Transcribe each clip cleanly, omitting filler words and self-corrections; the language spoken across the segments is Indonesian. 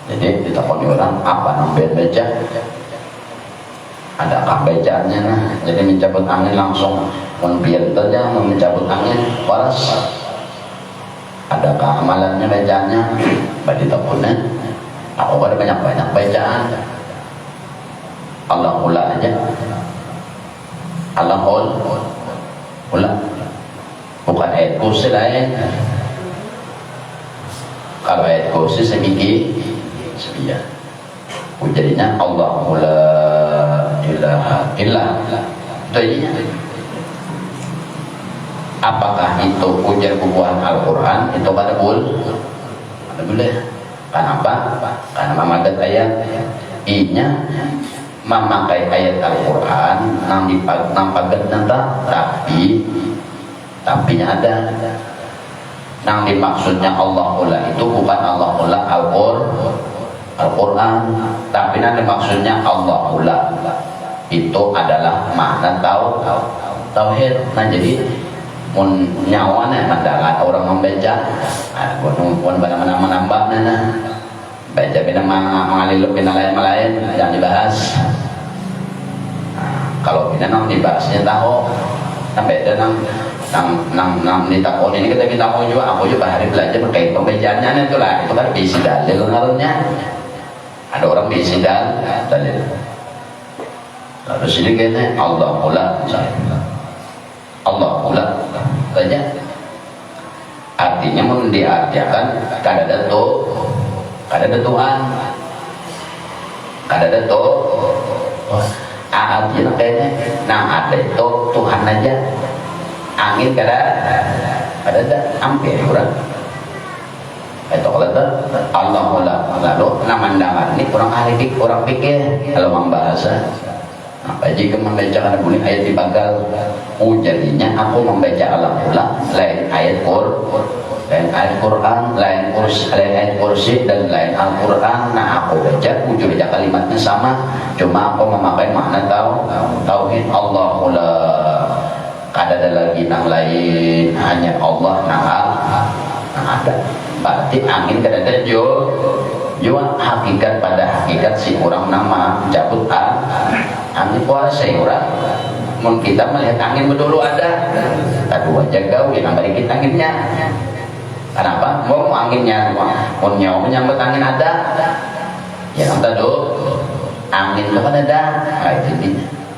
Jadi ditakoni orang apa namanya beja, adakah bejanya? Nah, jadi mencabut angin langsung membiar saja, mencabut angin waras. Adakah amalannya bejanya? Bagi takunya, aku ada banyak bejaan. Allah ula aja, Allah ula, bukan ayat kursi lain. Kalau ayat kursi semiki sebiar, jadinya Allah la ilaha illa itu jadinya. Apakah itu ujar bubuhan Al-Quran itu pada boleh? Kenapa? Karena memakai ayat inya memakai ayat Al-Quran nang pagat nanta tapi ada nang dimaksudnya Allah itu bukan Allah Al-Quran, tapi nanti maksudnya Allah itu adalah makna tauhid. Nah jadi nyawana mandangan orang membaca pun pada menambah nana baca bina mengalil bina lain yang dibahas. Kalau bina nang dibahasnya tahu sampai ada nang ditakoni ini kita mau juga aku juga hari belajar berkait pembacaannya itu kan bisi dalil ngaruhnya. Ada orang bisi dalil. Lalu sini kayaknya Allah saja. Artinya diartikan kada ada Tuhan, kada ada artinya kayaknya nah ada itu Tuhan aja. Angin kada ada hampir kurang. Itu Allah lalu namandangan ini kurang ahli orang pikir kalau membahasa. Apa jika membaca karena bunyi ayat dibagal jadinya aku membaca Allah lain ayat lain ayat Quran, lain ayat kursi dan lain Al-Quran. Nah aku baca ujungnya kalimatnya sama, cuma aku memakai makna tauhid Allah kada ada lagi nang lain, hanya Allah nang ada. Berarti angin kada ada juga hakikat pada hakikat si orang nama cabut angin puasa orang. Mun kita melihat angin dulu ada, kedua jaga yang beri kita anginnya. Kenapa? Mau anginnya, mau nyawa menyambut angin ada. Ya kan tadi angin itu kan ada, itu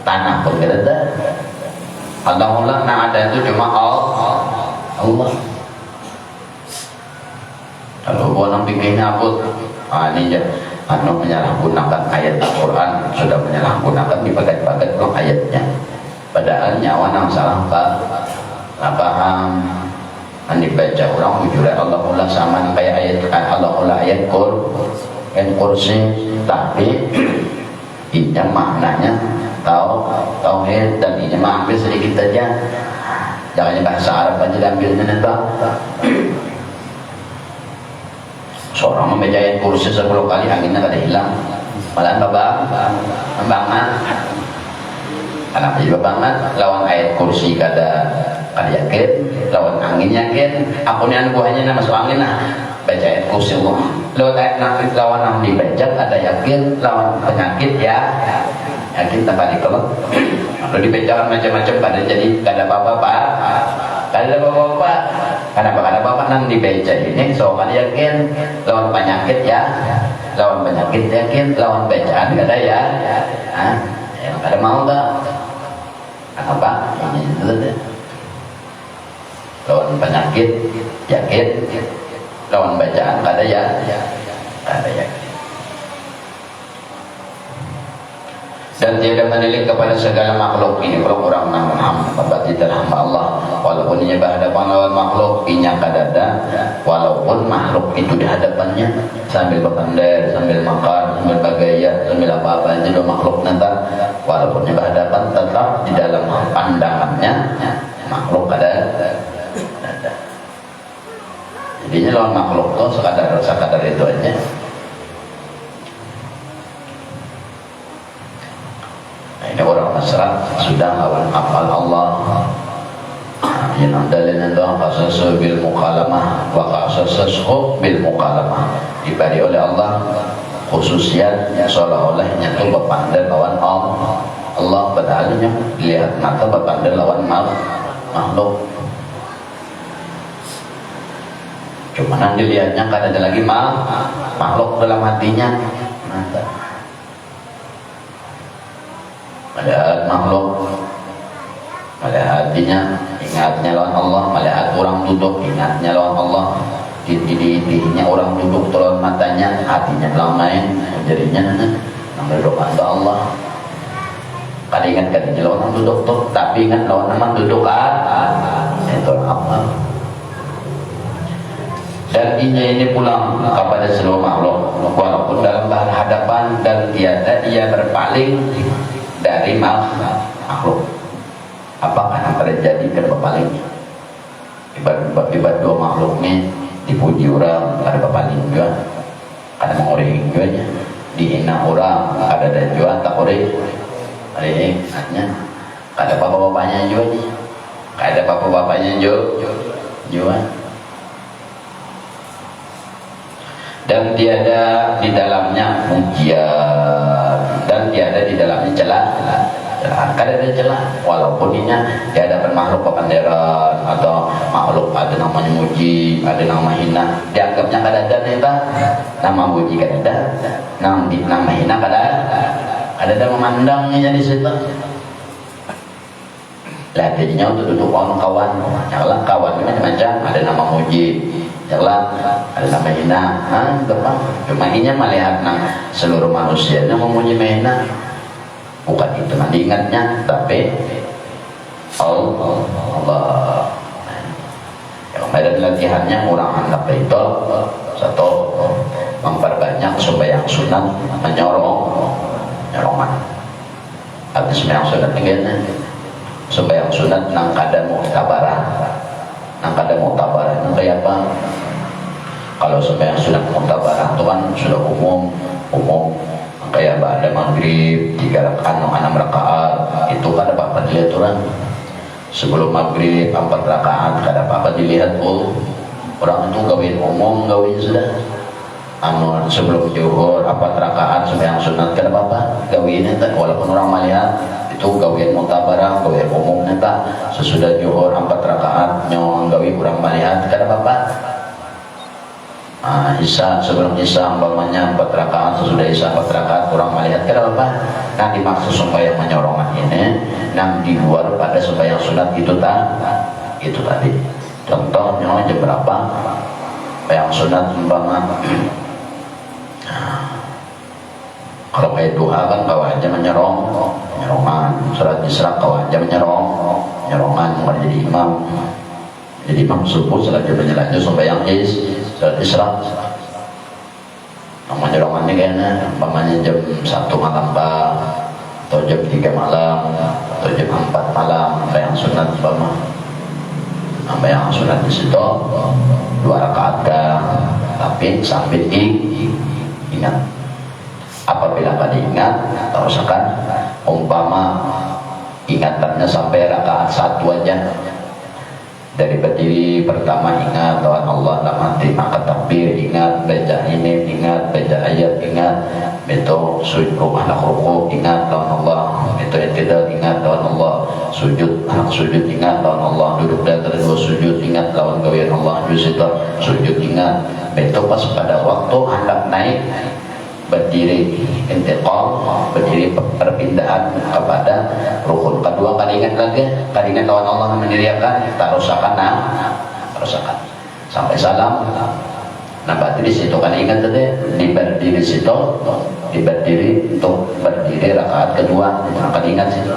tanah pun ada. Allah nah ada itu cuma Allah. Kalau orang pikirnya apa? Ini menyalahgunakan ayat Al-Quran, sudah menyalahgunakan dipakai-pakai belum ayatnya. Padahal nyawa nang salah paham. Dibaca orang ujurnya Allah sama kayak ayat Allah ayat kursi, tapi ini maknanya tauhid dan ini ambil sedikit saja. Jangan bahasa Arab aja diambilnya nanti. Seorang membaca ayat kursi 10 kali anginnya kada hilang, malahan membangat. Kenapa juga banget lawan ayat kursi kada yakin, lawan angin yakin. Aku ni anu buahnya masuk angin baca ayat kursi Allah. Lawan ayat lawan yang dibaca ada yakin, lawan penyakit ya yakin tanpa dikelak. Kalau dibacakan macam-macam pada jadi kada apa-apa. Kenapa kada apa-apa nang dibaca ini soal yakin, lawan penyakit ya, lawan penyakit yakin, lawan bacaan kada ya. Yang kada mau tak? Apa? Ini itu deh. Lawan penyakit yakin, lawan bacaan kada ya, kada yakin. Dan tiada menilik kepada segala makhluk ini kalau orang Muhammad berarti telah hamba Allah walaupun ia berhadapan lawan makhluk inya kadada, walaupun makhluk itu di hadapannya sambil berkandar, sambil makan, sambil bergaya, sambil apa-apa jadi makhluk nanti walaupun ia berhadapan tetap di dalam pandangannya makhluk ada. Jadinya lawan makhluk itu sekadar itu aja. Ini orang masyarakat sudah hafal Allah, yang dalilnya doang qasasu bil mukalamah wa qasasu bil mukalamah diberi oleh Allah khususiat seolah-olah nyatu berpandang lawan Allah padahalnya lihat mata berpandang lawan makhluk. Cuma yang dilihatnya kan ada lagi makhluk dalam hatinya. Melihat makhluk, melihat hatinya, ingatnya lawan Allah. Melihat orang duduk, ingatnya lawan Allah. Di orang duduk lawan matanya, hatinya dalam main, jadinya nang duduk pada Allah. Kadang ingat kadang lawan duduk tuh, tapi ingat lawan teman duduk itu apa? Dan ini pulang kepada seluruh makhluk, walaupun dalam hadapan dan tiada dia berpaling dari makhluk. Apakah yang terjadi ke berpaling? Ibarat dua makhluk ini dipuji orang, ada berpaling juga, ada mengoreng juga, dihina orang, ada dan juga tak oreng. Ada artinya, ada bapak-bapaknya juga, ada bapak-bapaknya juga. Dan tiada di dalamnya pujian dan tiada di dalamnya celah. Kada ada celah, walaupun ini tiada makhluk papanderan atau makhluk ada namanya muji, ada nama hina, dianggapnya kada ada neta. Nama muji kada ada, nama hina kada ada memandangnya di situ. Lah jadinya untuk duduk kawan, janganlah kawan macam-macam, ada nama muji, janganlah ada nama hina. Gampang. Cuma ini melihat seluruh manusia yang memuji hina. Bukan itu diingatnya, tapi Allah. Yang medan latihannya orang hendak itu satu memperbanyak sembahyang sunat, nyorongan. Habis sembahyang sunat tinggalnya sembahyang sunat nang kada muktabarah itu kayak apa? Kalau sembahyang sunat muktabarah itu kan sudah umum kayak pada maghrib 3 rakaat 6 rakaat itu kan ada apa dilihat orang. Sebelum maghrib 4 rakaat kada apa dilihat. Orang itu gawin umum, gawin sudah. Sebelum zuhur 4 rakaat sembahyang sunat kada apa gawin itu, walaupun orang melihat itu gawin muktabarah, gawin umum neta. Sesudah zuhur 4 rakaat nyong gawin orang melihat kada apa. Isya sebelum isya umpamanya 4 rakaat, sesudah isya 4 rakaat orang melihat kada apa. Nah dimaksud sembahyang menyorongan ini nang di luar pada sembahyang sunat itu tadi. Contohnya jam berapa sembahyang sunat umpama kalau kayak duha kan kau aja menyerongan, surat Isra kau aja menyerongan mau jadi imam subuh selanjutnya lanjut sembahyang surat Isra. Namanya dorongannya kayaknya umpamanya jam 1 malam atau jam 3 malam atau jam 4 malam yang sunat umpama. Yang sunat di situ 2 rakaat tapi sambil ingat. Apabila kada ingat, terusakan umpama ingatannya sampai rakaat 1 aja. Dari berdiri pertama ingat lawan Allah, mati maka takbir ingat, baca ini ingat, baca ayat ingat, betul sujud anak ruku ingat lawan Allah, betul i'tidal ingat lawan Allah, sujud anak sujud ingat lawan Allah, duduk dan kedua sujud ingat lawan gawean Allah, sujud ingat, betul pas pada waktu hendak naik berdiri intiqal, berdiri perpindahan kepada rukun kedua. Kan ingat lagi, kan ingat lawan Allah mendirikan, tak rusakan sampai salam. Nah berarti di situ kan ingat tadi di berdiri situ, di berdiri untuk berdiri rakaat kedua, kan ingat situ.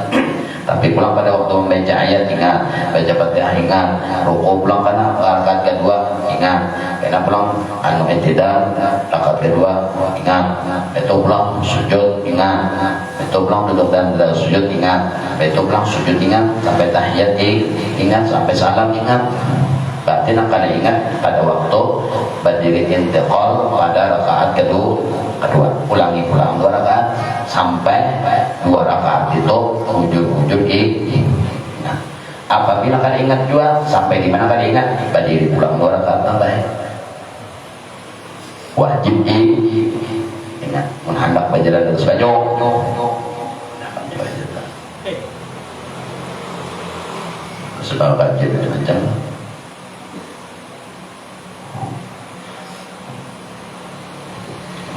Tapi pulang pada waktu membaca ayat ingat, baca Fatihah ingat, ruku pulang karena rakaat kedua ingat, karena pulang i'tidal rakaat kedua ingat, itu pulang sujud ingat, itu pulang duduk dan sujud ingat, itu pulang sujud ingat, sampai tahiyat ingat, sampai salam ingat. Berarti nak kada ingat pada waktu berdiri intiqal pada rakaat kedua, ulangi 2 rakaat sampai 2 rakaat itu ujung ingat. Apabila kalian ingat juga, sampai di mana kalian ingat, berdiri pulang 2 rakaat tambah. Wajib ingat, menghendak berjalan terus banyak. Sebab wajib macam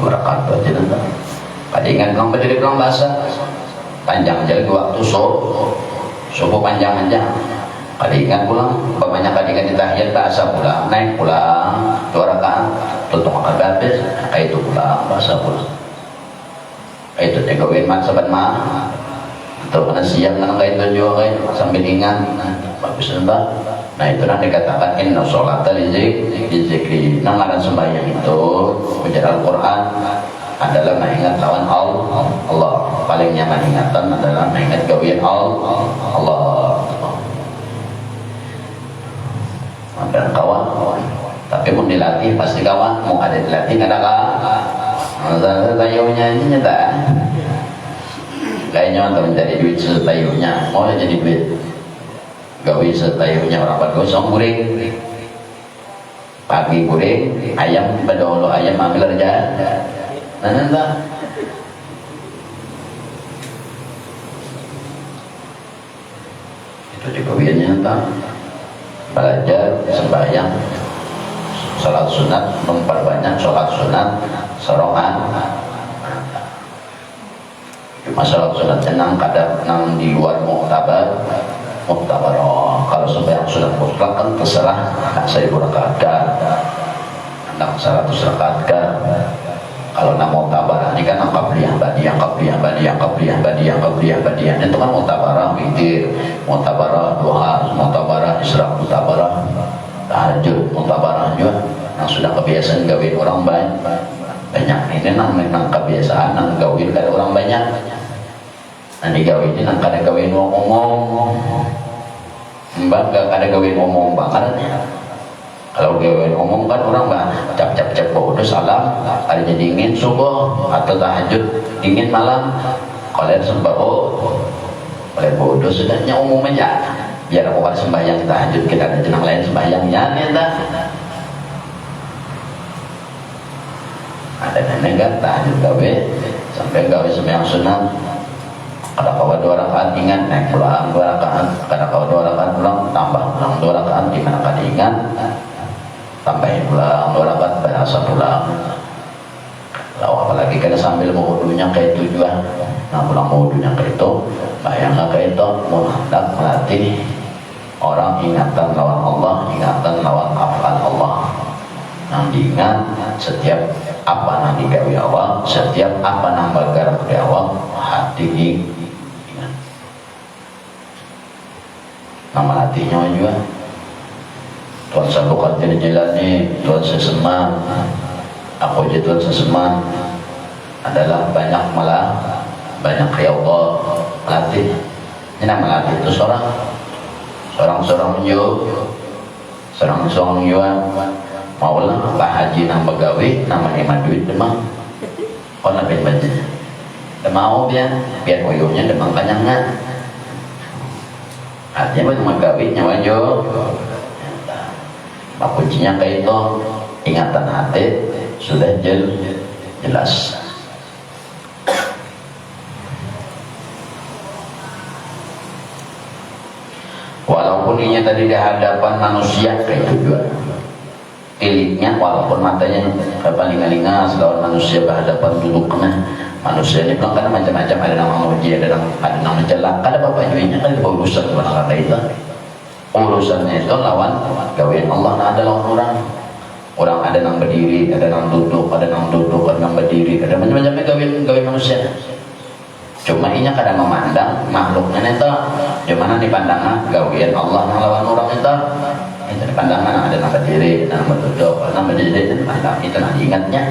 rakaat berjalan. Pada ingat kau berdiri pulang bahasa panjang jadi waktu subuh panjang-panjang. Kali ingat pulang, banyak kali ingat di tahiyat bahasa pulang, naik pulang 2 rakaat, tutup habis, kayak itu pulang bahasa pulang. Kayak itu tegawin mat saban mah, atau kena siang kan kayak itu juga kayak sambil ingat, bagus entah. Nah itu nanti dikatakan inna sholata li zikri. Nah ngaran sembahyang itu baca Al-Quran adalah mengingat lawan Allah. Paling nyaman ingatan adalah mengingat gawian Allah. Dan kawan, tapi pun dilatih pasti kawan, mau ada dilatih nggak ada tayunya ini nyata. Kayaknya untuk mencari duit setayunya, mau jadi duit. Gawi setayunya orang bagus, song guring. Pagi guring, ayam bedolo ayam ambil aja. Nah. Itu juga biasanya entah. Belajar sembahyang sholat sunat, memperbanyak sholat sunat sorongan. Cuma sholat sunat tenang kadang nang di luar muktabar. Kalau sembahyang sunat mutlak kan terserah nak 1000 rakaat nak 100 rakaat. Kalau nak muktabar ini kan qabliyah badiyah itu kan muktabarah witir, muktabarah duha, muktabarah isra, muktabarah tahajud, muktabarah juga yang sudah kebiasaan gawin orang banyak. Ini memang kebiasaan nang gawin dari orang banyak. Nanti gawin ini nang kada gawin ngomong mbak gak kada gawin ngomong banget. Kalau gawin ngomong kan orang cap bodoh salam ada jadi ingin subuh atau tahajud ingin malam kalian sembah kalian bodoh sudahnya umum aja biar aku pada sembahyang tahajud kita ada jenang lain sembahyangnya minta ada nenek kan tahajud gawe sampai gawe sembahyang sunat kada kawa 2 rakaat ingat naik pulang 2 rakaat kada kawa 2 rakaat pulang tambah pulang 2 rakaat di mana kada ingat tambahin pulang 2 rakaat berasa pulang. Lalu apalagi kada sambil mewudunya kayak tujuan. Nah pulang mewudunya kayak itu bayangkan kayak itu mau hendak melatih orang ingatan lawan Allah, ingatan lawan afal Allah. Nang diingat setiap apa nang digawe Allah, setiap apa nang bergerak di Allah, hati ingat. Nama latihnya juga Tuhan sabukan jadi jalannya, Tuhan sesema, aku jadi Tuhan sesema adalah banyak malah banyak ya Allah melatih. Ini nama melatih itu seorang maulah Pak Haji nang begawi nama hemat duit demang kau nabi baca demau biar koyonya demang banyaknya artinya cuma gawi nyawa jo kuncinya kayak itu ingatan hati sudah jelas. Walaupun ini tadi di hadapan manusia kayak itu juga tiliknya walaupun matanya paling-palingan selawan manusia berhadapan duduknya manusia ini bilang karena macam-macam ada nama muji ada nama celak ada bapak juinya kan urusan mana kata itu urusannya itu lawan gawean Allah nah, ada lawan orang ada yang berdiri ada yang duduk ada yang berdiri ada macam-macamnya gawean manusia cuma ini kadang memandang makhluknya itu gimana dipandangnya gawean Allah yang lawan orang itu dipandangnya ada yang berdiri ada yang berduduk ada yang berdiri itu nanti ingatnya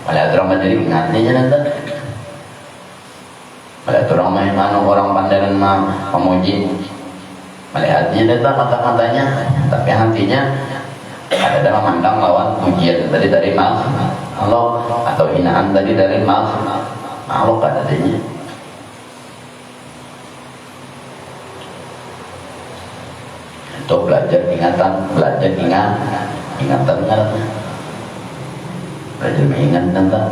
malah orang berdiri ingatnya nanti malah orang main orang pandangan memuji melihatnya datang mata-matanya tapi hatinya ada dalam memandang lawan pujian tadi dari Allah atau hinaan tadi dari makhluk adanya itu belajar ingatan, belajar ingatan ngaranna, belajar mengingat tentang.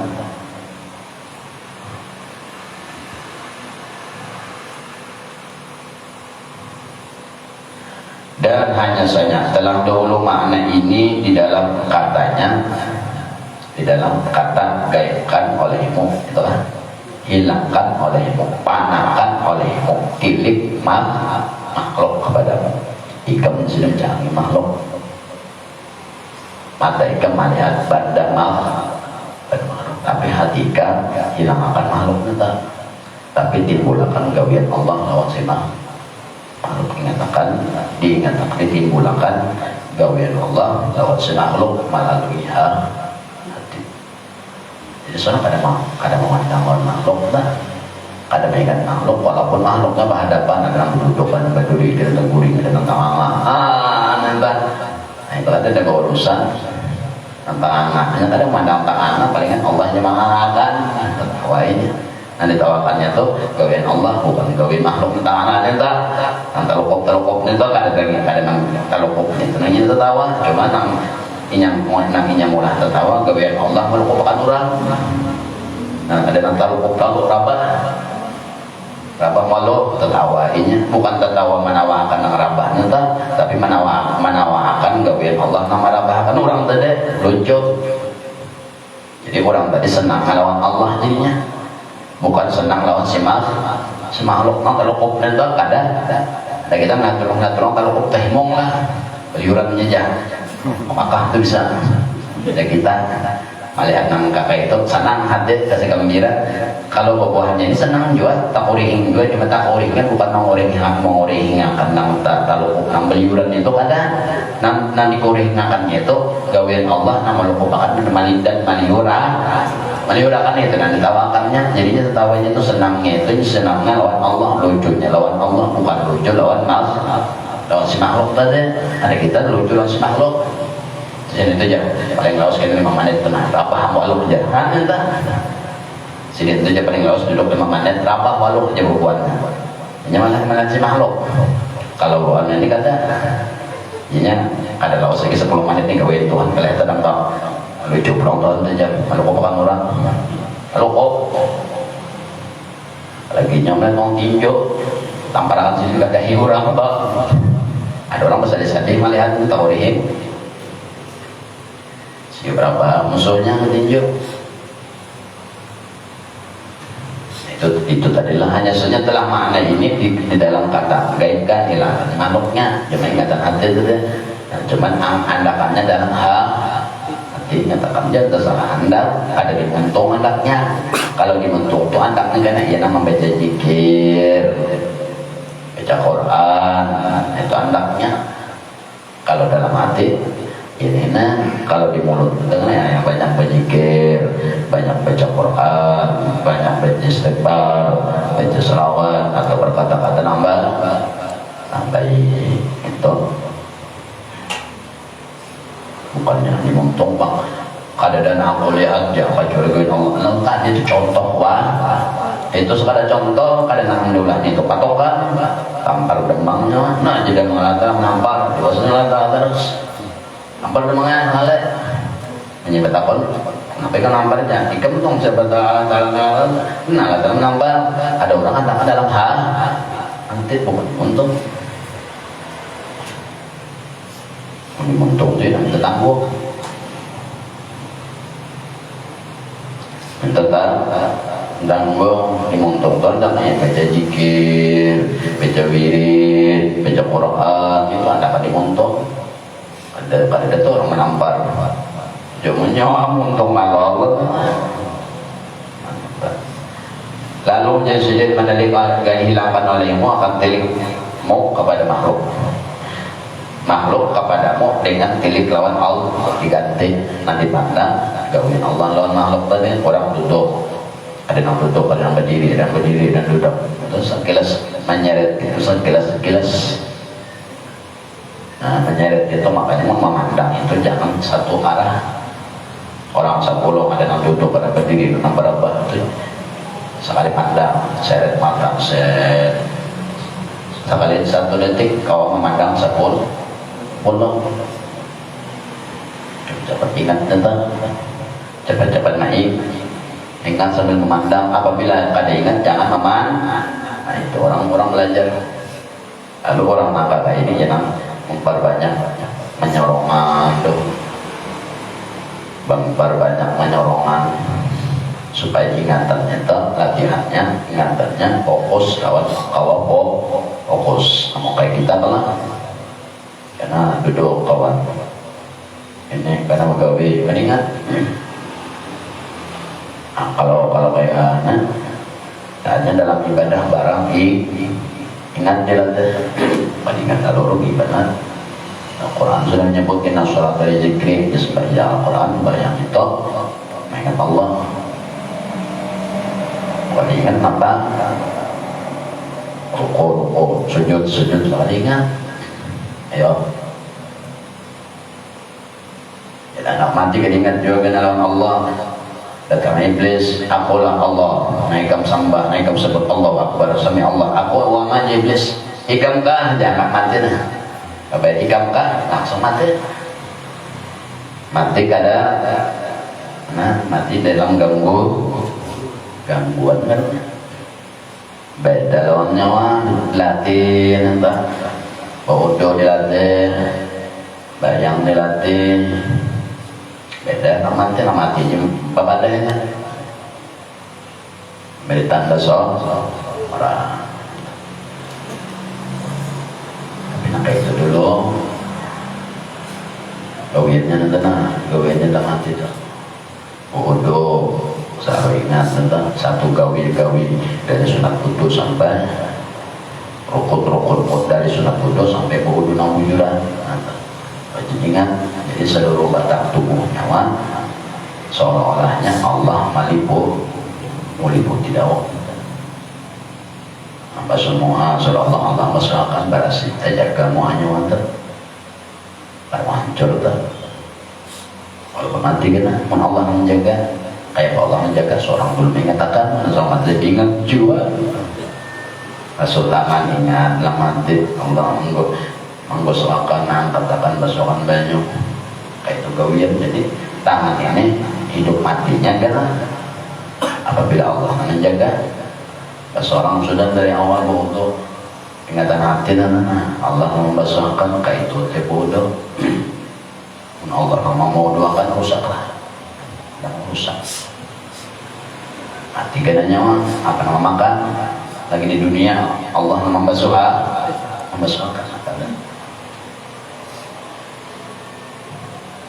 Dan hanya saja telah dahulu makna ini di dalam katanya, di dalam kata gaibkan olehmu, itulah hilangkan olehmu, panakan olehmu, tilik makhluk kepadamu. Ikam sudah canggih makhluk, mata ikam melihat badan makhluk, tapi hati ikam hilangkan makhluk neta, tapi timbulkan gawian Allah lawan si makhluk ingatakan, diingatakan, ditimbulkan gawian Allah lewat si makhluk melalui hati. Jadi soalnya kadang memandang orang makhluk lah, kadang mengingat makhluk walaupun makhluknya berhadapan dalam kedudukan berdiri dan tengguring dan tangan nanti. Nah itu ada urusan tentang anaknya, kadang memandang tangan palingan Allahnya mengakan tertawainnya. Nah ditawakannya tuh gawian Allah bukan gawian makhluk tangan nanti. Nang telukop itu kadang telukop itu nanya tertawa, cuma nang inyam mulah tertawa gawian Allah melupakan orang. Nah ada nang telukop rabah malu tertawainya, bukan tertawa menawakan nang rabah nanti, tapi menawakan gawian Allah nang rabahkan orang tadi lucu. Jadi orang tadi senang melawan Allah jadinya, bukan senang lawan si makhluk nang telukop nanti ada kita ngaturong telukop tehmong lah beliurannya jah, apakah itu bisa? Ada kita melihat nang kakak itu senang hati kasih gembira. Kalau buahnya ini senang juga, tak uring juga, cuma tak uring kan bukan menguring akan nang talukuk nang beliuran itu ada nang dikuringakannya itu gawian Allah nang melupakan dan meliurakan itu dan ditawakannya, jadinya tertawanya itu senangnya itu senangnya lawan Allah, lucunya lawan Allah, bukan lucu lawan si makhluk tadi. Ada kita lucu lawan si makhluk. Jadi itu aja paling laos kita 5 menit tenang apa walau kerjaan entah sini itu aja paling laos duduk 5 menit apa walau kerja bukuan mana si makhluk. Kalau bukuan ini kata jadinya ada laos lagi 10 menit nih gawain Tuhan kelihatan nampak lucu pulang tahun aja malu kopakan orang malu kok lagi nyampe ngomong tinju tamparan sih juga ada hiburan apa ada orang bersedih-sedih melihat tahu deh berapa musuhnya ketinju. Itu tadilah hanya saja telah makna ini di dalam kata gaibkan hilangkan makhluknya, cuma ingatan hati itu deh. Cuman andakannya dalam hati nyatakan aja terserah anda ada di muntung andaknya. Kalau di muntung itu andaknya karena ia nama baca zikir, baca Quran itu andaknya. Kalau dalam hati ini kalau di mulut dengannya yang banyak berzikir, banyak baca Quran, banyak baca istighfar, baca selawat atau berkata-kata nambah itu bukannya dimuntung bang. Kadang aku lihat ya kacurigain Allah tadi itu contoh itu sekadar contoh kadang nang itu patokan tampar demangnya nah jadi mengatakan nampar biasanya terus nampar demangnya hale menyebut akun kenapa kan namparnya ikam dong sebetulnya nah dalam nampar ada orang ada dalam nanti bukan untung untung sih nanti tangguh tangguh dimuntung tuh namanya baca zikir, baca wirid, baca Quran itu anda kan dimuntung ada tuh orang menampar cuma nyawa muntung malah lalu jadi mendelik hilangkan olehmu akan tilikmu kepada makhluk kepadamu dengan tilik lawan Allah diganti nanti pandang gawin Allah lawan makhluk tadi orang duduk ada yang duduk ada yang berdiri dan duduk terus sekilas menyeret itu sekilas nah menyeret itu makanya memandang itu jangan satu arah orang 10 ada yang duduk ada yang berdiri ada yang berapa itu sekali pandang seret mata sekali 1 detik kau memandang 10 pulau. Cepat ingat tentang, cepat-cepat naik, ingat sambil memandang. Apabila ada ingat jangan meman. Nah itu orang-orang belajar. Lalu orang nakal ini jangan memperbanyak menyorongan tuh, memperbanyak menyorongan supaya ingatannya itu latihannya ingatannya fokus kawan fokus sama kayak kita lah karena duduk kawan ini karena megawe kan ingat. Nah, kalau kayak hanya dalam ibadah barang ingat dilatih ingat kalau rugi benar. Al-Quran sudah menyebutkan sholat dari zikri sebagai Al-Quran bayang itu mengingat Allah. Kalau ingat apa? Ruku, sujud kalau ingat. Ayo. Kita nak mati kan ingat juga dengan Allah. Datang iblis, akulah Allah. Naikam sambah, naikam sebut Allah Akbar, sami Allah. Aku uang aja iblis. Ikam kah? Jangan mati nah. Apa ikam kah? Langsung mati. Mati kada. Nah, mati dalam gangguan kan. Beda lawan nyawa, latih entah. Bodoh dilatih, bayang dilatih. Beda mati babadanya beri tanda orang tapi nak itu dulu gawinnya gawinnya dah mati tu bodoh saya ingat tentang satu gawi dari sunat kudus sampai rukun dari sunat kudus sampai bodoh namujuran ingat. Jadi seluruh batang tubuh nyawa seolah-olahnya Allah meliputi daun. Apa semua seolah Allah masyarakat berasi jaga muanya wanter hancur tak. Kalau nanti kena pun Allah menjaga kayak Allah menjaga seorang belum mengatakan selamat lebih ingat jiwa. Masuk tangan ingat lamati Allah menggosokkan katakan basokan banyak kayak itu gawian. Jadi tangan ini hidup matinya kan apabila Allah menjaga. Seorang sudah dari awal bodoh ingatan hati Allah membasuhkan kayak itu bodoh. Allah mau doakan rusaklah dan rusak mati kena nyawa apa nama makan lagi di dunia Allah membasuhkan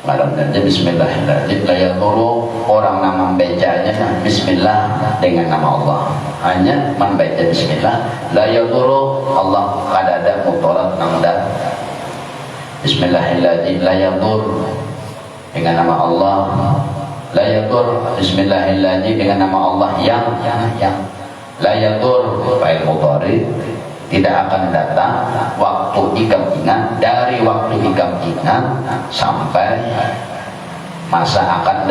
Malamnya bismillahirrahmanirrahim. Layak turu orang nama membacanya bismillah dengan nama Allah. Hanya membaca bismillah. Layak turu Allah kadada mutorat nangda. Bismillahirrahmanirrahim. Layak turu dengan nama Allah. Layak turu bismillahirrahmanirrahim dengan nama Allah yang. Layak turu fa'il mudhari. Tidak akan datang waktu ikam ingat dari waktu ikam ingat sampai masa akan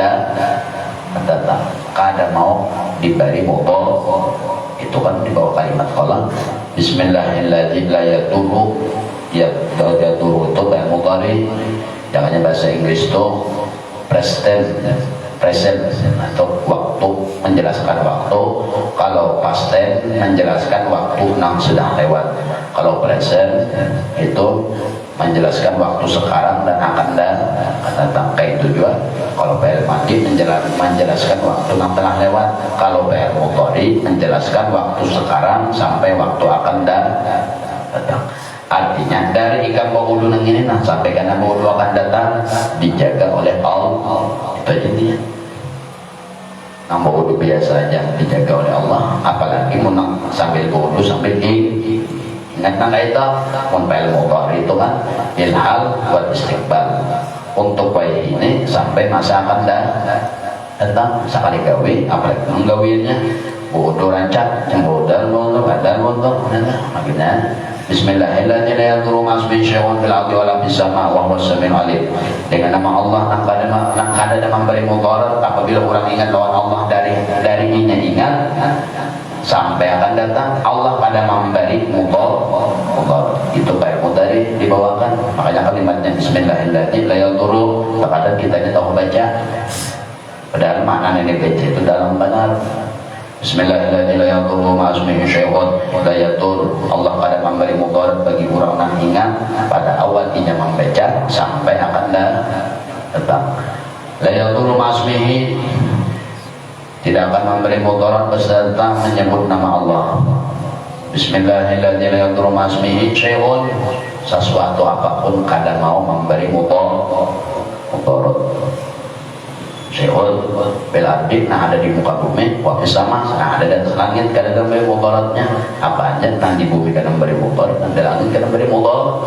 datang. Kada mau diberi motor itu kan di bawah kalimat Allah bismillahirrahmanirrahim la yadurru yadurru itu kayak mudhari. Jangannya bahasa Inggris itu present atau waktu menjelaskan waktu. Kalau past tense menjelaskan waktu yang sudah lewat. Kalau present itu menjelaskan waktu sekarang dan akan datang. Kayak itu juga kalau fi'il madhi menjelaskan waktu yang telah lewat. Kalau fi'il mudhari menjelaskan waktu sekarang sampai waktu akan datang. Artinya dari ikam mawudu nang ini sampai karena mawudu akan datang dijaga oleh Allah. Itu aja intinya. Nang mawudu biasa aja dijaga oleh Allah, apalagi menang sambil mawudu sambil ingat nang itu mun fa'il mudhari itu kan ilhal buat istiqbal untuk bayi ini sampai masa akan datang sekali gawe apalagi menggawinya bodoh rancak jembodal bodoh badal bodoh makanya bismillahirrahmanirrahim la yadurru ma'asmi syai'un fil ardi wa la fis sama' wa huwas samiul alim. Dengan nama Allah nang kada memberi mudarat apabila orang ingat lawan Allah dari ingat sampai akan datang Allah pada memberi mudhar. Itu kayak mudhari dibawakan, makanya kalimatnya bismillahirrahmanirrahim la yadurru. Terkadang kita ini tahu baca, padahal makna ini baca itu dalam benar. Bismillahirrahmanirrahim la yadurru ma'asmihi syai'un la yadur. Allah pada memberi mudhar bagi orang yang ingat pada awal ia membaca sampai akan datang. La yadurru ma'asmihi, tidak akan memberi mudarat beserta menyebut nama Allah. Bismillahirrahmanirrahim la yadurru ma'asmihi syai'un, sesuatu apapun kadang mau memberi mudarat. Syai'un berarti nah ada di muka bumi, waktu sama nah ada di atas langit kadang memberi mudaratnya. Apa aja nah di bumi kadang memberi mudarat, dan di langit kadang memberi mudarat.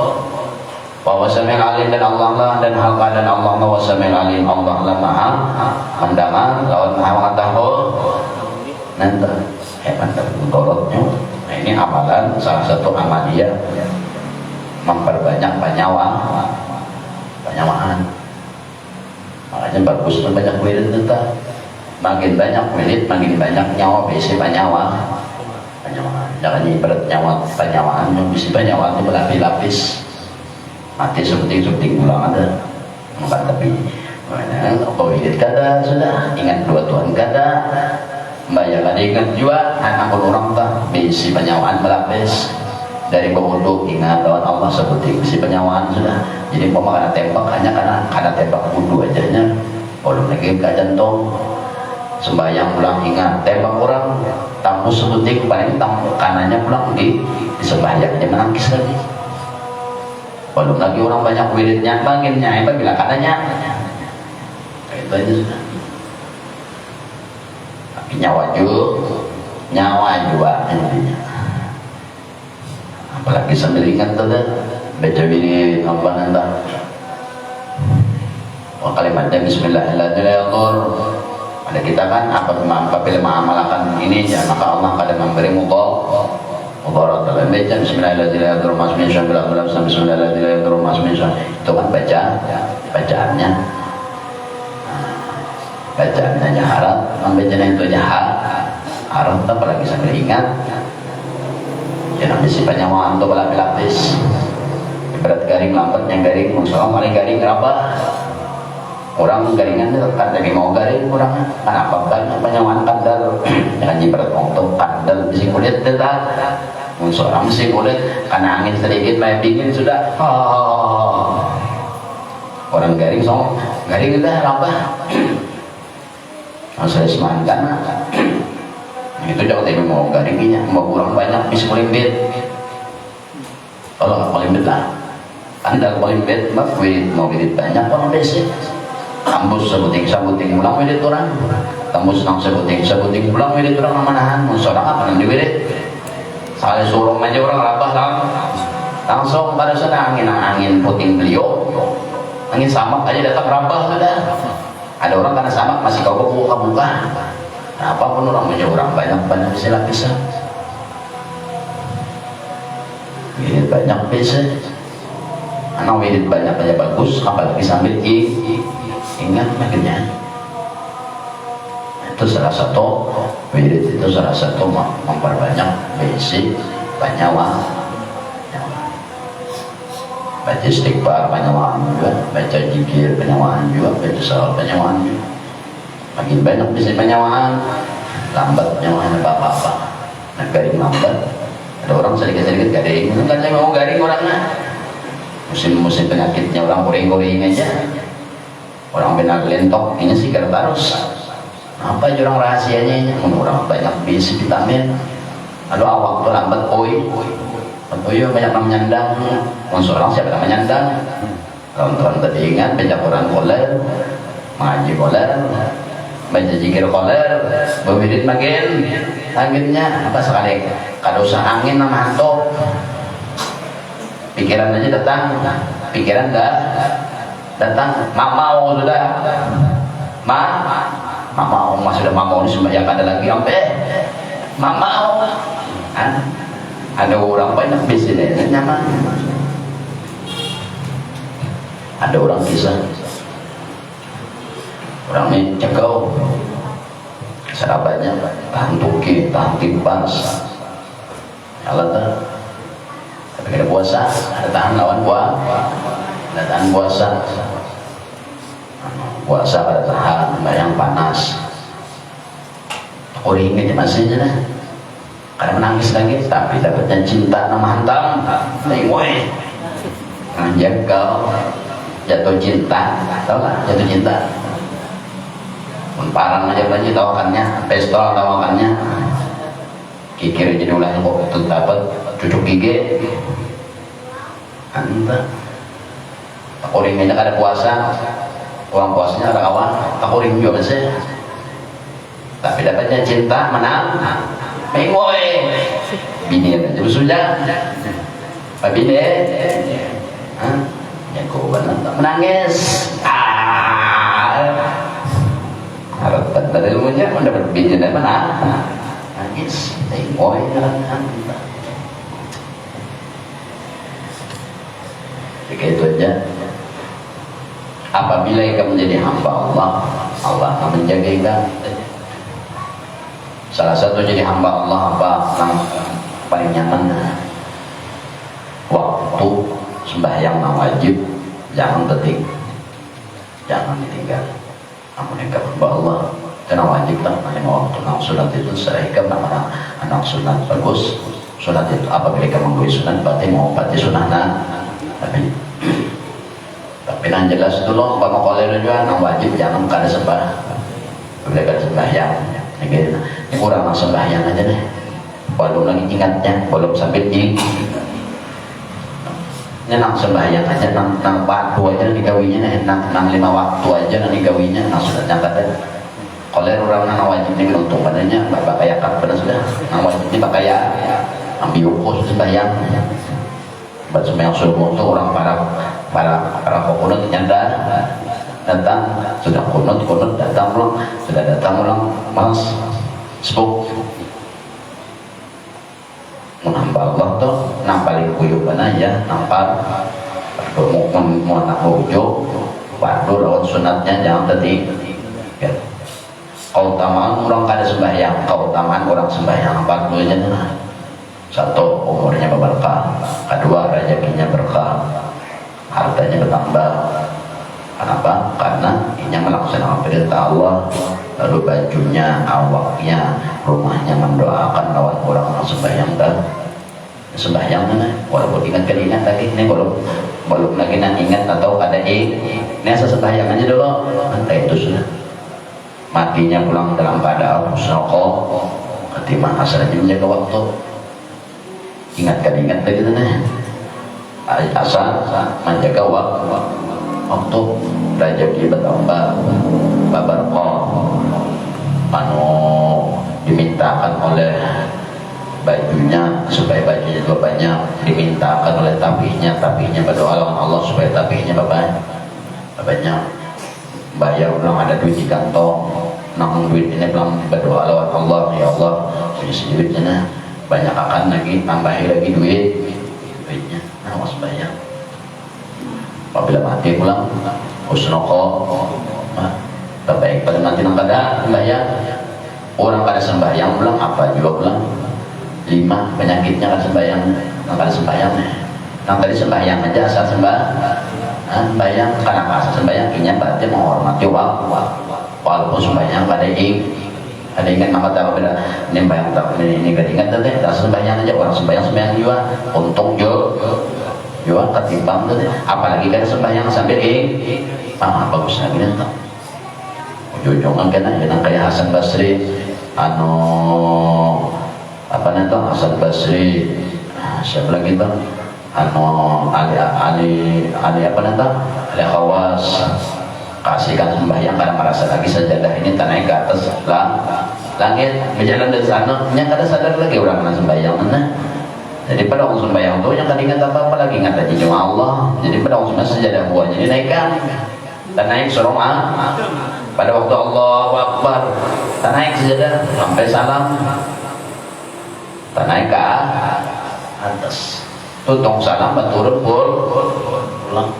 Wa wasamil alim, dan Allah lah, dan hal keadaan Allah lah wasamil alim, Allah lah maha mendengar lawan maha mengetahui. Nanti hebat mudaratnya. Nah ini amalan, salah satu amalia memperbanyak penyawaan. Makanya bagus banyak wirid tentang makin banyak wirid makin banyak nyawa bisi penyawaan. Jangan ibarat nyawa penyawaan yang bisi penyawaan itu berlapis-lapis. Mati seperti pulang ada, bukan tapi kau wirid kada sudah ingat dua Tuhan kada, bayar kada ingat juga anak orang tak bisi penyawaan berlapis. Dari berwudu ingat lawan Allah seperti si penyawaan sudah. Jadi pemakan tembak hanya karena tembak wudu aja nya. Kalau lagi ke jantung sembahyang pulang ingat tembak orang tamu seperti paling tamu kanannya pulang di sembahyang dia menangis lagi. Kalau lagi orang banyak wiridnya banginnya apa bila kanannya itu aja sudah. Tapi nyawa juga intinya. Apalagi sambil ingat tuh baca ini apa nanti kalimatnya bismillahirrahmanirrahim. Ada kita kan apabila mengamalkan ini ya maka Allah akan memberi mudarat dalam baca bismillahirrahmanirrahim. Itu kan bacaannya jaharat, membacanya itu jaharat apalagi sambil ingat. Jangan bisi penyawaan untuk berlapis-lapis. Berat garing lambat yang garing, musuh paling garing berapa? Orang garingan itu kan tapi mau garing orang. Kenapa banyak penyawaan kadal? Jangan berat untuk kadal bisi kulit tetap. Musuh orang bisi kulit karena angin sedikit banyak dingin sudah. Orang garing garing udah apa? Masa semangat itu jauh tapi mau garingnya mau kurang banyak bisa kolimbit. Kalau nggak kolimbit lah anda kolimbit mak wirid mau wirid banyak orang besi tembus sebuting pulang wirid orang tembus nang sebuting pulang wirid orang manahan musola apa nanti wirid salah surung aja orang rabah langsung pada sana angin puting beliau angin samak aja datang rabah sudah. Ada orang karena samak masih kau buka nah, apapun orang banyak bisa wirid banyak bisa anak wirid banyak aja bagus apalagi sambil ingat makanya itu salah satu wirid itu salah satu memperbanyak bisi penyawaan. Baca istighfar penyawaan juga, baca zikir penyawaan juga, baca salawat penyawaan juga. Makin banyak bisa penyawaan, lambat penyawaan apa-apa. Nah garing lambat, ada orang sedikit garing, kan saya mau garing orangnya. Musim penyakitnya orang goreng aja, orang benar lentok, ini sih terus. Apa aja orang rahasianya ini? Orang banyak bisi vitamin, lalu awak tuh lambat Tentunya banyak yang menyandang, orang siapa yang menyandang. Kawan-kawan tadi ingat, banyak orang koler, mengaji koler, baca zikir koler, berwirid makin anginnya apa sekali. Kada usah angin nama hantu, pikiran aja datang, pikiran datang, mamau sudah, mamau sudah mamau ini semua yang ada lagi sampai mamau. Ada orang banyak di sini nyaman. Ada orang kisah orang ini cekau serabannya tahan tuki, tahan timpas Allah tuh. Tapi kada puasa ada tahan lawan ada tahan puasa kada tahan bayang panas orang ini masihnya dah kada menangis lagi tapi dapatnya cinta nama hantam woi anjak kau jatuh cinta tau lah jatuh cinta parang aja lagi tawakannya pistol tawakannya kikir jadi ulah kok itu dapat cucuk gigi anta takuring aja ada puasa uang puasanya ada kawan takuring juga masih tapi dapatnya cinta menang mengoy bini aja sudah pak bini yang kau benar menangis harap dari ilmunya mendapat bini dan menang nangis mengoy begitu aja. Apabila kita menjadi hamba Allah, Allah akan menjaga kita. Salah satu jadi hamba Allah apa yang paling nyaman waktu sembahyang wajib jangan detik, jangan ditinggal. Namun yang hamba Allah karena wajib tak hanya waktu nang sunat itu serahkan nama anak sunat bagus. Sunat itu apabila kita menggui sunat berarti mau berarti sunatan. Tapi yang jelas dulu bang koler juga nang wajib jangan kada sembah bila kada sembahyang ini kurang sembahyang aja deh belum lagi ingatnya belum sampai di ini nang sembahyang aja nang waktu aja digawinya nih nang 5 waktu aja nang digawinya nang sudah nyangkat deh koler orang nang wajib ini untuk padanya bapak kayak benar sudah nang wajib ini bakaya ambil khusus sembahyang buat sembahyang subuh itu orang para kunut nyanda datang sudah kunut datang ulang sudah datang ulang mas sepuk menambah Allah tuh nampalin kuyuban aja nampal mau nak ujuk waktu rawat sunatnya jangan tadi ya. Keutamaan orang kada sembahyang keutamaan orang sembahyang apa dulunya satu umurnya berkah kedua rezekinya berkah hartanya bertambah kenapa? Karena ini melaksanakan perintah Allah lalu bajunya, awaknya, rumahnya mendoakan lawan orang yang sembahyang dan sembahyang mana walaupun ingat lagi ini belum lagi ingat atau ada ini asal sembahyang aja dulu nanti itu sudah matinya pulang dalam keadaan husnul ketimbang asalnya menjaga waktu ingat lagi nih asal menjaga waktu rezeki bertambah babarqah anu dimintakan oleh bajunya supaya bajunya juga banyak dimintakan oleh tapinya berdoa lawan Allah supaya tapinya banyak bayar ulang ada duit di kantong nang duit ini belum berdoa lawan Allah ya Allah punya duitnya banyak akan lagi tambahi lagi duitnya nah was banyak apabila mati pulang husnoko terbaik pada nanti nang kada sembahyang orang kada sembahyang pulang apa juga pulang 5 penyakitnya kan sembahyang nang kada sembahyang nang tadi sembahyang aja asal sembahyang karena asal sembahyang kini berarti menghormati walaupun sembahyang pada ada ingat nama tahu beda ini bayang tak ini gak ingat tadi tak sembahyang aja orang sembahyang juga untung juga ketimbang tadi apalagi kan sembahyang sambil bagus lagi nanti ujung-ujungan kena yang kayak Hasan Basri apa nanti Hasan Basri siapa lagi tuh Ali apa nanti Ali Khawas kasihkan sembahyang karena merasa lagi sajadah ini tanah ke atas langit berjalan dari sana yang kada sadar lagi orang mana sembahyang mana jadi pada orang sembahyang tuh yang kada ingat apa lagi ingat aja cuma Allah jadi pada orang sembahyang sajadah buahnya dinaikkan dan naik surah pada waktu Allahu Akbar tak naik sajadah sampai salam tak naik ke atas tutung salam turun pulang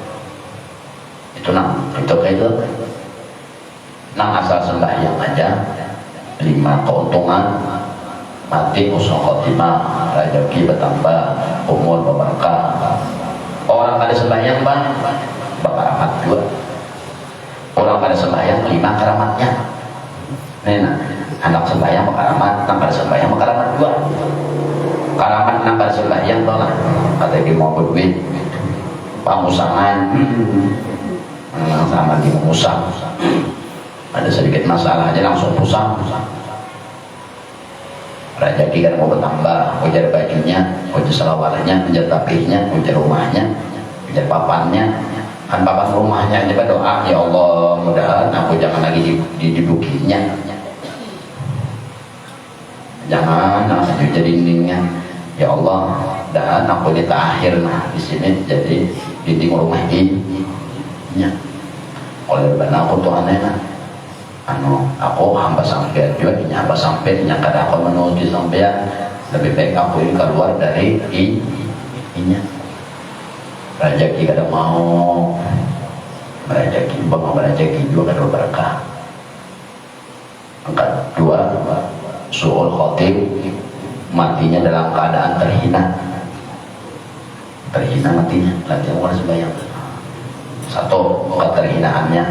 itu nang itu nang asal sembahyang aja 5 keuntungan, mati husnul khotimah, rezeki bertambah, umur berberkah. Orang pada sembahyang berkaramat 2. Orang pada sembahyang 5 karamatnya. Nah, anak sembahyang berkaramat, anak pada sembahyang berkaramat 2. Karamat anak pada sembahyang tolak kata dia mau duit pamusangan sama dia musang, ada sedikit masalah aja langsung pusang. Rezeki kan mau bertambah, ujar bajunya, ujar selawalnya, ujar tapihnya, ujar rumahnya, ujar papannya. Kan papan rumahnya aja doa, ya Allah mudahan aku jangan lagi didukinya, jangan aku jadi dindingnya, ya Allah dan aku di akhir di sini jadi dinding rumah ini. Oleh karena aku tuh aneh aku hamba sampai juga hamba sampai kada aku menuju sampean, lebih baik aku ini keluar dari inya. Rezeki kada mau, rezeki bang rezeki juga kada berkah. Angkat 2 suul khotim, matinya dalam keadaan terhina matinya. Nanti orang sembahyang 1 keterhinaannya,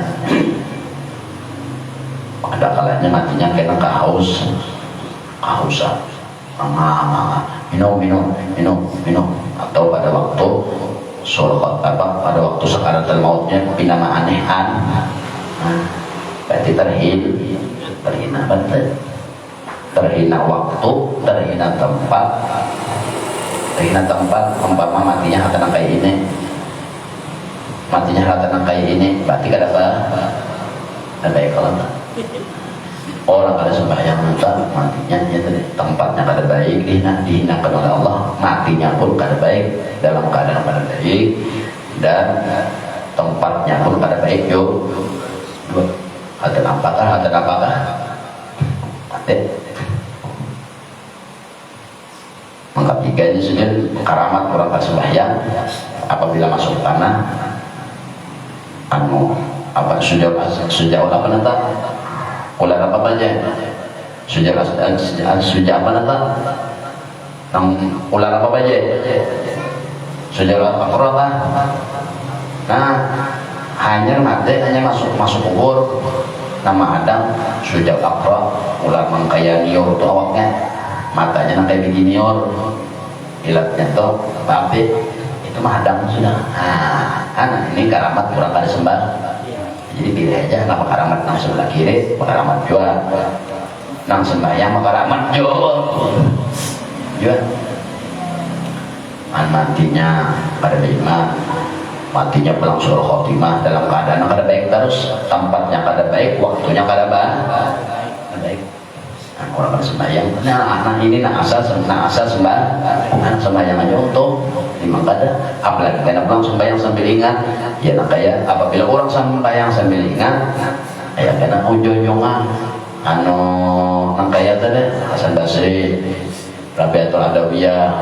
ada kalanya matinya kena kehausan, minum, atau pada waktu surut pada waktu sakaratul mautnya pinama anehan, berarti terhina betul, terhina waktu, terhina tempat, umpama matinya akan kayak ini, berarti kada ada baik kalau orang kada sembahyang matinya ya tadi tempatnya kada baik, dihinakan oleh Allah, matinya pun kada baik, dalam keadaan kada baik, dan tempatnya pun kada baik. Ada apakah maka 3 ini sudah karamat orang kada sembahyang apabila masuk tanah sejauh apa nanti ular apa aja sejauh apa nanti ular apa aja sejauh apa nah hanya masuk kubur nama Adam sejauh akra ular mengkaya nior itu awaknya, matanya kayak begini nior, ilatnya tuh babi itu mah Adam sudah. Ini karamat kurang kada sembah, jadi pilih aja nama karamat nang sebelah kiri karamat juga, nang sembahyang karamat juga. Matinya pada 5, matinya berlangsung khotimah dalam keadaan kada baik terus, tempatnya kada baik, waktunya kada baik. Orang kada sembahyang, anak ini asal sembah, anak sembahyang aja untuk 5 kada, apalagi kena pulang sembahyang sambil ingat, ya nak kayak apabila orang sembahyang sambil ingat, ya kena ujung-ujungan, nang kayak tadi Hasan Basri, Rabiatul Adawiyah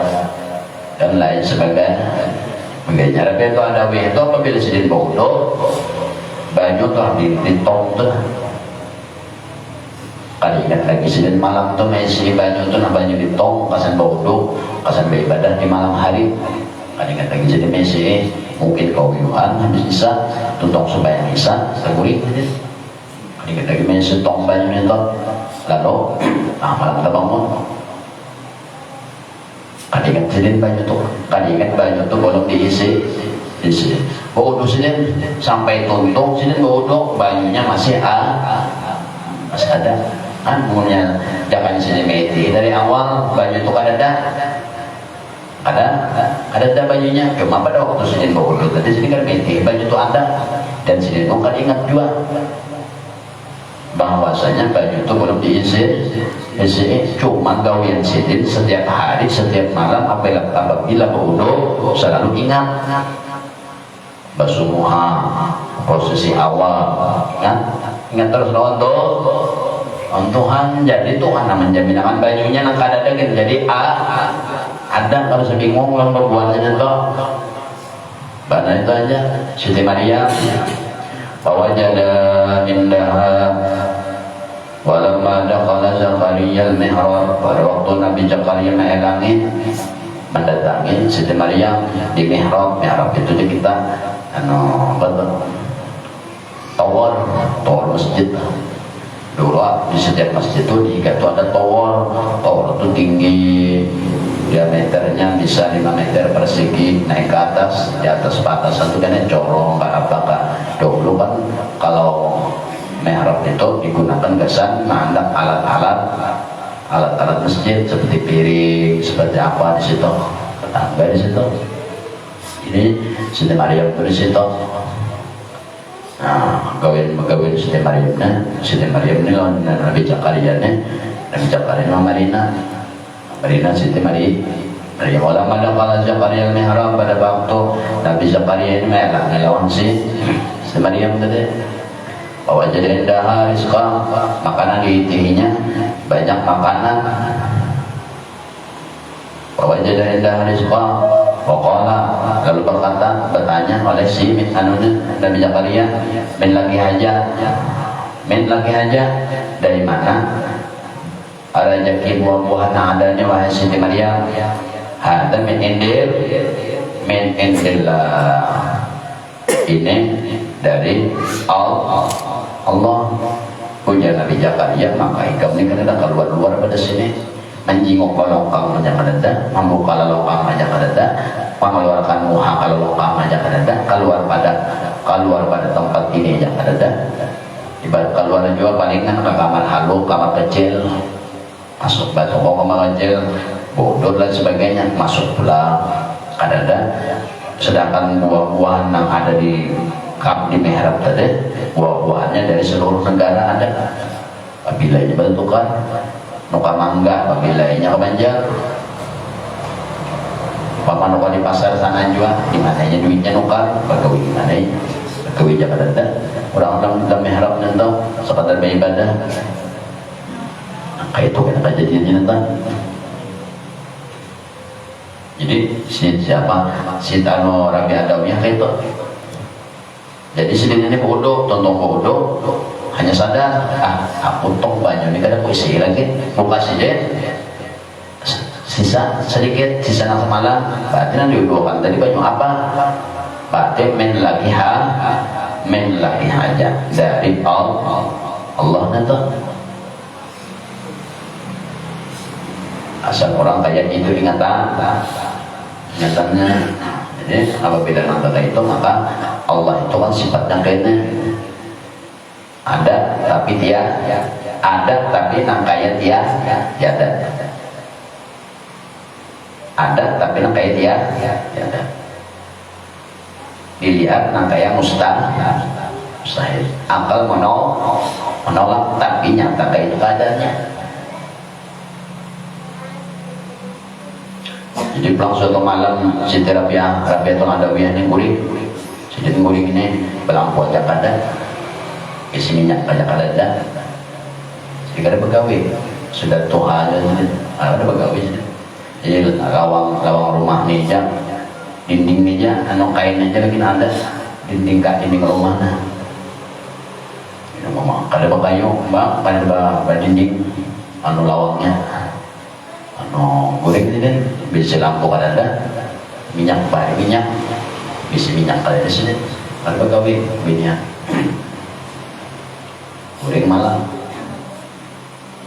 dan lain sebagainya. Makanya Rabiatul Adawiyah itu apabila sedih bodoh, baju tuh ditong tuh. Kali ingat lagi Senin malam tuh mesi baju tuh baju ditong kasan bodoh, kasan beribadah di malam hari. Kali ingat lagi jadi mesi mungkin kauyuhan habis isa tuntong sembahyang isa terguling. Kali ingat lagi mesi tong baju itu lalu malam kita bangun. Kali ingat Senin baju tuh belum diisi. Bodoh Senin sampai tuntung Senin bodoh bajunya masih ada. Punya jangan sini meti dari awal baju itu ada bajunya, cuma pada waktu Senin bodoh tadi sini kan meti baju itu ada, dan Senin kan ingat juga bahwasanya baju itu belum diisi, cuma gawian Senin setiap hari setiap malam apabila bodoh selalu ingat basumuha prosesi awal kan, ingat terus Tuhan, jadi Tuhan yang menjamin bajunya nang kada daging jadi ada kalau sebingung yang berbuatnya itu bana itu aja Siti Maria bahwa jada indah Walamma dakhala Zakaria al-mihrab, pada waktu Nabi Zakaria naik langit mendatangi Siti Maryam di mihrab. Mihrab itu di kita tower masjid. Dulu di setiap masjid itu ada tower itu tinggi, diameternya bisa 5 meter persegi, naik ke atas. Di atas batasan itu kan corong apakah. Dulu kan kalau mihrab itu digunakan kesan menghadap alat-alat masjid seperti piring, seperti apa di situ, tetangga di situ. Ini Siti Maryam itu di situ. Nah, gawin Siti Maryamnya, ini Nabi Zakaria Marina Siti Maryam. Ulama dakhala Zakaria al-mihrab, pada waktu Nabi Zakaria ini melawan Siti Maryam tadi. Bahwa jadi indah rizqa, makanan diitihinya banyak makanan. Bahwa jadi indah rizqa, waqala, lalu bertanya oleh si Nabi Zakaria, min lagi haja, dari mana rezeki buah-buahan adanya wahai Siti Maryam? Hada min indillah, ini dari Allah. Punya Nabi Zakaria, maka ikam ini kan ada keluar pada sini, menjingok balokang aja kadada, membuka lalokang aja kadada, mengeluarkan muha kalau lokang aja kadada, keluar pada tempat ini aja kadada. Ibarat keluar juga palingan ke kamar halus, kamar kecil, masuk batu kamar kecil, bodoh dan sebagainya, masuk pula kadada. Sedangkan buah-buahan yang ada di mihrab tadi, buah-buahannya dari seluruh negara ada. Apabila ini bentukan nuka mangga, apabila ini ke Banjar, apa nuka di pasar sana juga, di mananya duitnya nuka, bagawi gimana ya, bagawi jangan ada. Orang-orang dalam mihrab nanti sekadar beribadah, kayak itu kan kejadiannya nanti. Jadi si Tano Rabi Adawiyah kayak itu. Jadi sedih ini bodoh, tonton bodoh, hanya sadar, aku tong banyak ini kada puisi lagi, buka saja, sisa sedikit, sisa nak semalam, berarti nanti diuduhkan tadi banyak apa? Berarti men lagi haja dari Allah nanti. Asal orang kayak itu ingatannya. Jadi apabila nanti itu, maka Allah itu kan sifatnya kayaknya ada tapi nangkaya tiada. Ada tapi nangkaya tiada. Dilihat nangkaya mustahil. Akal menolak tapi nyata kayak itu keadaannya. Jadi pulang suatu malam Siti Rabiatul Adawiyah ini guring. Siti guring ini belangko aja kada, isi minyak aja kada. Jadi kada pegawai, sudah tua aja ada pegawai. Jadi lawang rumah meja, dinding meja, kain aja lagi ada, dinding rumah nah. Kada kayu, pada dinding, lawangnya. Goreng ini kan bisa lampu kan ada, minyak bisa minyak kan ada sini, ada pegawai minyak, goreng malam,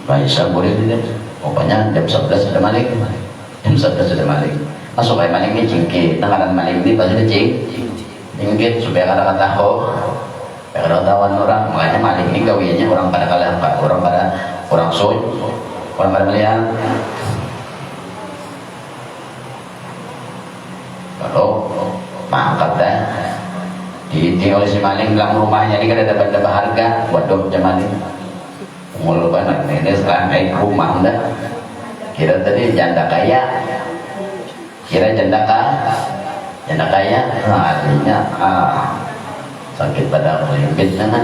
bisa goreng ini, pokoknya jam 11 sudah maling, masuk air maling ini cingkit, tangan maling ini pasti cingkit supaya kada tahu, kada tahuan orang, makanya maling ini gawiannya orang pada kalah, orang pada melihat. Kalau mangkat dah diiting oleh si maling dalam rumahnya ini kan ada benda berharga, waduh jemaling mulu banget ini setelah naik rumah dah kira tadi janda kaya, artinya sakit pada melimpit kan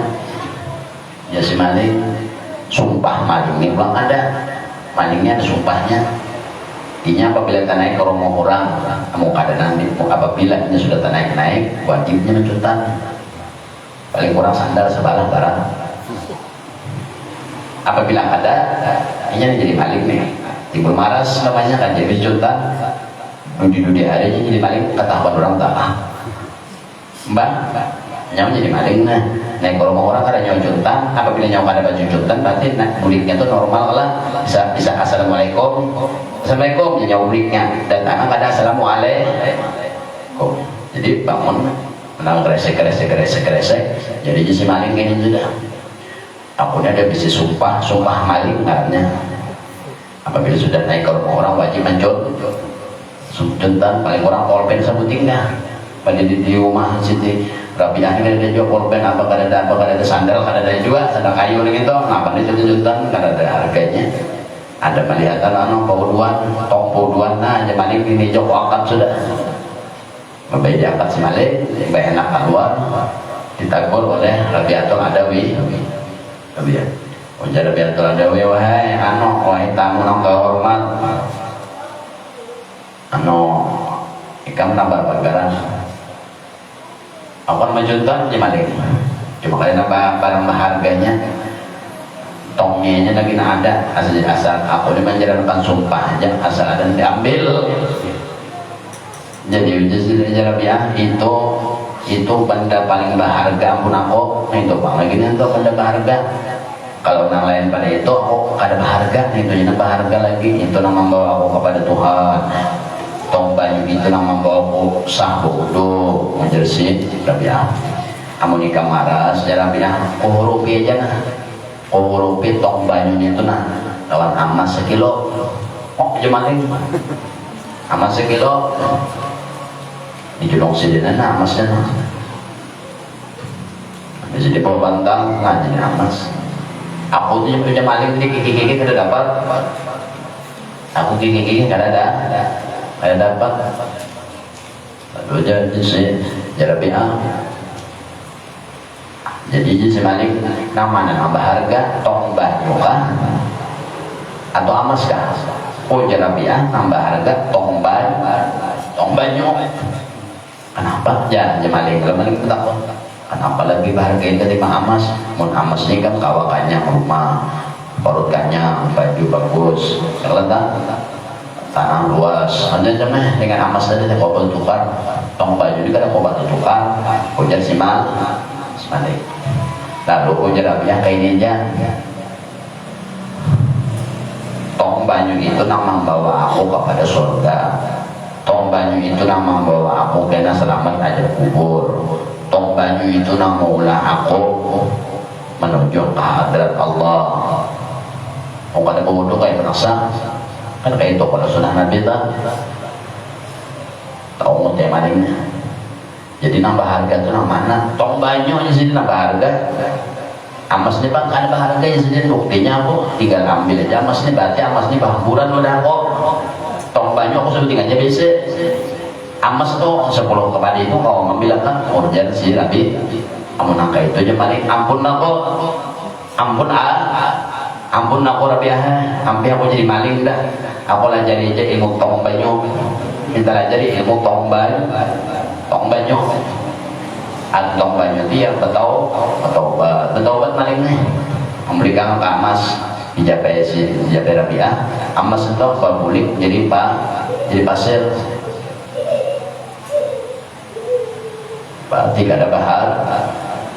ya. Si maling sumpah maling ini pulang ada malingnya, ada sumpahnya. Intinya apabila kita naik ke rumah orang, apabila ini sudah naik, wajibnya mencutan. Paling kurang sandal sebalah barang. apabila ada ini jadi maling nih, timbul maras namanya kan, jadi juntan dudi hari jadi maling, ketahuan orang tak mbak nyawa jadi maling. Nah kalau mau orang ada nyawa juntan, apabila nyawa ada baju juntan berarti nah buliknya itu normal lah, bisa assalamualaikum assalamualaikum nyawa buliknya, dan anak ada assalamualaikum, jadi bangun menang kresek jadi si maling ini sudah akunnya ada bisa sumpah maling karena apabila sudah naik ke rumah orang wajib juntan paling orang polpen sebutingnya pada di rumah sini Rabiah ini ada juga polpen apa kada ada sandal juga sandal kayu gitu, ngapa nih juntan kada ada harganya, ada melihatan pauduan nah aja maling ini joko akad sudah membaik diangkat si maling baik enak keluar ditagur oleh Rabiatul Adawi Rabiah ujar Rabiatul Adawi wahai tamu nang kehormat ikam nambah pergaran aku menjuntan di maling cuma kalian nambah barang harganya tongnya lagi ada asal aku ini menjalankan sumpah aja asal ada diambil. Jadi Rabiah itu benda paling berharga ampun aku itu bang lagi nih untuk benda berharga, kalau yang lain pada itu aku kada berharga, itu yang berharga lagi itu yang membawa aku kepada Tuhan, tong banyu itu yang membawa aku sah bodoh menjersih Rabiah. Kamu nikah marah sejarah Rabiah kuhurupi aja nah, kuhurupi tong banyu itu nah lawan amas sekilo jemaling amas sekilo dijulung sidina nah amasnya nah bisa dipelbantang nah jadi amas. Aku tuh punya maling di gigi kada dapat, aku gigi kada dapat lalu jadi si Rabiah jadi si maling nama nambah harga tong banyu kah atau amas kah? Rabiah nambah harga tong banyu. Kenapa? Ya maling kalau maling takut. Kenapa lagi berharga ketika amas? Mun amas ini kan kawakannya rumah, perutkannya baju bagus, kalau tanah luas. Anda cuma dengan amas tadi saya kau tukar, tong baju ini kan kau bantu tukar. Ujar si maling. Lalu ujar Rabiah kayak ini aja. Tong banyu itu nama membawa aku kepada surga. Tong banyu itu nama membawa aku kena selamat aja kubur. Tong banyu itu nama ulah aku menuju ke hadrat Allah. Kau kada bodoh kayak merasa kan kayak itu pada sunnah Nabi tak tahu mau malingnya. Jadi nambah harga itu nama mana? Tong banyu aja sini nambah harga. Amas ini bang ada harga ya sini buktinya aku tinggal ambil aja amas ini berarti amas ini bahamburan udah kok. Tong banyu aku sudah tinggal aja bisa. Amas tuh 10 kepada itu kalau ngambil kan urgen si Rabi. Amun angka itu aja paling ampun aku Rabiah, hampir aku jadi maling dah. Aku lah jadi aja ilmu tong banyu. Kita lah jadi ilmu tong banyu. Tong banyu itu yang bertaubat maling nih. Memberikan ke amas dijapai Rabiah. Amas itu berbulik jadi pasir. Berarti kada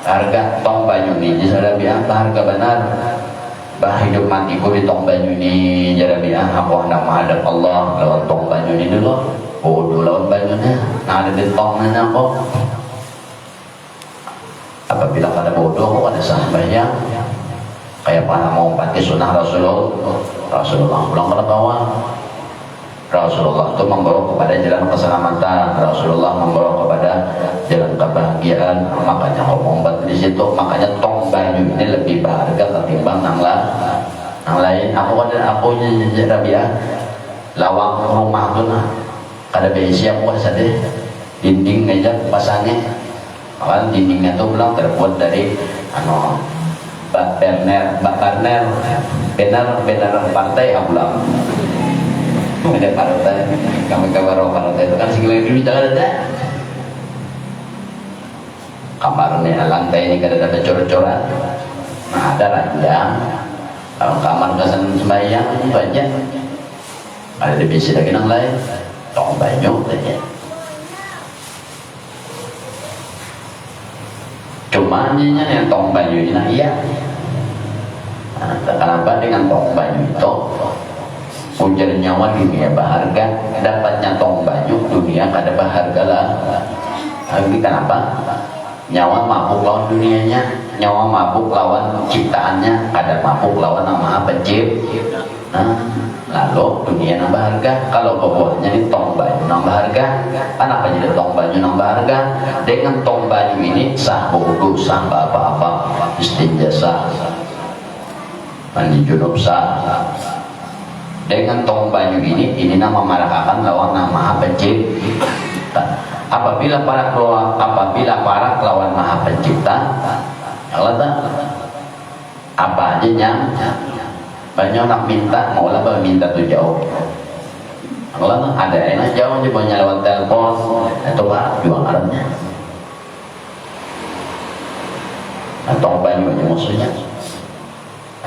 harga tong banyu ini jadi Rabiah harga benar. Hidup matiku di tong banyu ini jadi Rabiah aku hendak menghadap Allah lawan tong banyu ini dulu. Bodoh lawan banyunya. Nah ada di tongnya kok. Apabila pada bodoh kok ada sahabatnya kayak mana mau pakai sunnah Rasulullah pulang ke bawah. Rasulullah itu membawa kepada jalan keselamatan, Rasulullah membawa kepada jalan kebahagiaan. Makanya ngomong di situ, makanya tong banyu ini lebih berharga ketimbang yang lain. Aku Rabiah lawang rumah tuh nah kada besi aku sadeh dinding aja pasangnya. Awal dindingnya tuh bilang terbuat dari benar partai aku bilang. Ada partai, kami kabar partai itu kan segala dulu jangan ada. Kamarnya lantai ini kada ada cor-coran. Nah ada ranjang, kamar kesan sembahyang baca ada divisi lagi nang lain tong banyu saja. Cuma nya yang tong banyu ini iya. Kenapa dengan tong banyu itu ujar nyawa dunia berharga, dapatnya tong banyu dunia kada berharga lah. Tapi kenapa? Nyawa mabuk lawan dunianya, nyawa mabuk lawan ciptaannya, kada mabuk lawan yang Maha Pencipta. Nah, lalu dunia nambah harga. Kalau bawahnya ini tong banyu nambah harga. Kenapa jadi tong banyu nambah harga? Dengan tong banyu ini sah wudu, sah apa-apa, istinja sah, mandi junub sah. Dengan tong banyu ini nama marakakan lawan nama Maha Pencipta. Apabila para lawan Maha Pencipta, Allah apa aja yang banyak nak minta, mau lah minta tu jauh. Allah ada enak jauh je banyak lewat telepon atau apa jual arahnya. Tong banyu aja maksudnya.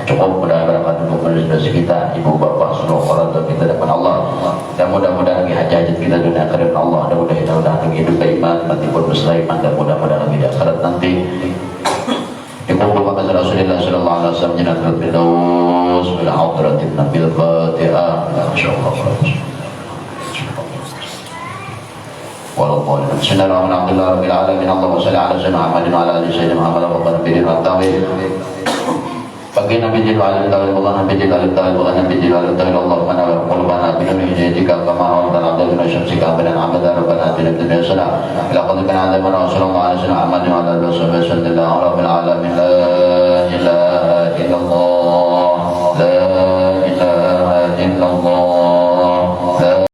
Cukup mudah-mudahan untuk manusia kita, ibu bapak seluruh orang tua kita depan Allah, dan mudah-mudahan lagi hajat kita dunia akhirat Allah, dan mudah-mudahan lagi hidup beriman, mati pun berselamat, dan mudah-mudahan lagi di akhirat nanti. Ibu bapak Rasulullah sallallahu alaihi wasallam jannatul firdaus bil hadratin nabil fatihah. Insyaallah. Walaupun Bismillahirrahmanirrahim. Allahumma shalli ala sayyidina Muhammadin wa ala ali sayyidina Muhammad wa barik wa tawil. Bagi Nabi Jil wa alim ta'ala Allah Nabi Jil wa alim ta'ala Allah Nabi Jil wa alim ta'ala Allah Mana wa qulubana binun hijayatika Kama wa ta'ala abdal bin asyamsika Abinan amada rabbana atina bidun yasana Ila qadikana adamana wa sallallahu alaihi wa sallam Amadin wa ala wa sallallahu rabbil alamin La ilaha illallah La ilaha illallah